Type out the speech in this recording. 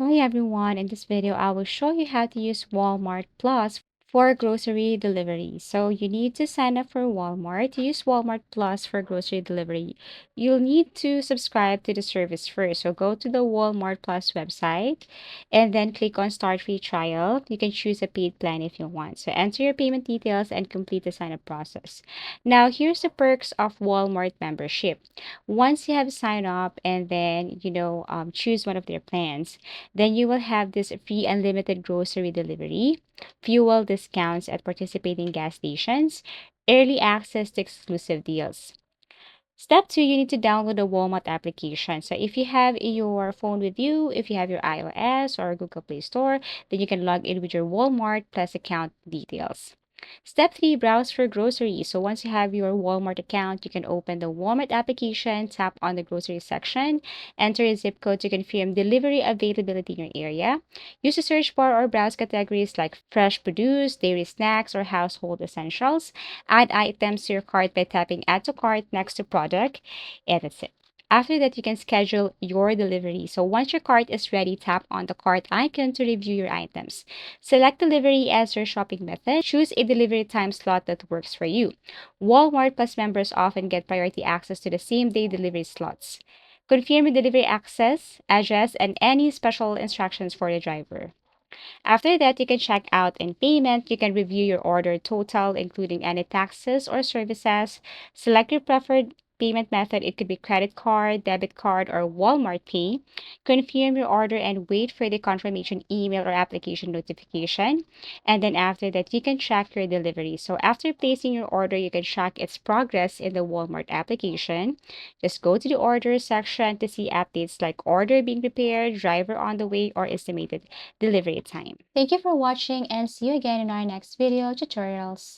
Hi everyone, in this video I will show you how to use Walmart Plus for grocery delivery. So you need to sign up for Walmart. To use Walmart Plus for grocery delivery, you'll need to subscribe to the service first. So go to the Walmart Plus website and then click on Start Free Trial. You can choose a paid plan if you want. So enter your payment details and complete the sign up process. Now here's the perks of Walmart membership. Once you have signed up and then choose one of their plans, then you will have this free unlimited grocery delivery, fuel discounts at participating gas stations, early access to exclusive deals. Step two, you need to download the Walmart application. So if you have your phone with you, if you have your iOS or Google Play Store, then you can log in with your Walmart Plus account details. Step three, browse for groceries. So once you have your Walmart account, you can open the Walmart application, tap on the grocery section, enter a zip code to confirm delivery availability in your area. Use the search bar or browse categories like fresh produce, dairy snacks, or household essentials. Add items to your cart by tapping Add to Cart next to product, and that's it. After that, you can schedule your delivery. So once your cart is ready, tap on the cart icon to review your items. Select delivery as your shopping method. Choose a delivery time slot that works for you. Walmart Plus members often get priority access to the same day delivery slots. Confirm your delivery access, address, and any special instructions for the driver. After that, you can check out and payment. You can review your order total, including any taxes or services. Select your preferred payment method. It could be credit card, debit card, or Walmart Pay. Confirm your order and wait for the confirmation email or application notification. And then after that, you can track your delivery. So after placing your order, you can track its progress in the Walmart application. Just go to the order section to see updates like order being prepared, driver on the way, or estimated delivery time. Thank you for watching and see you again in our next video tutorials.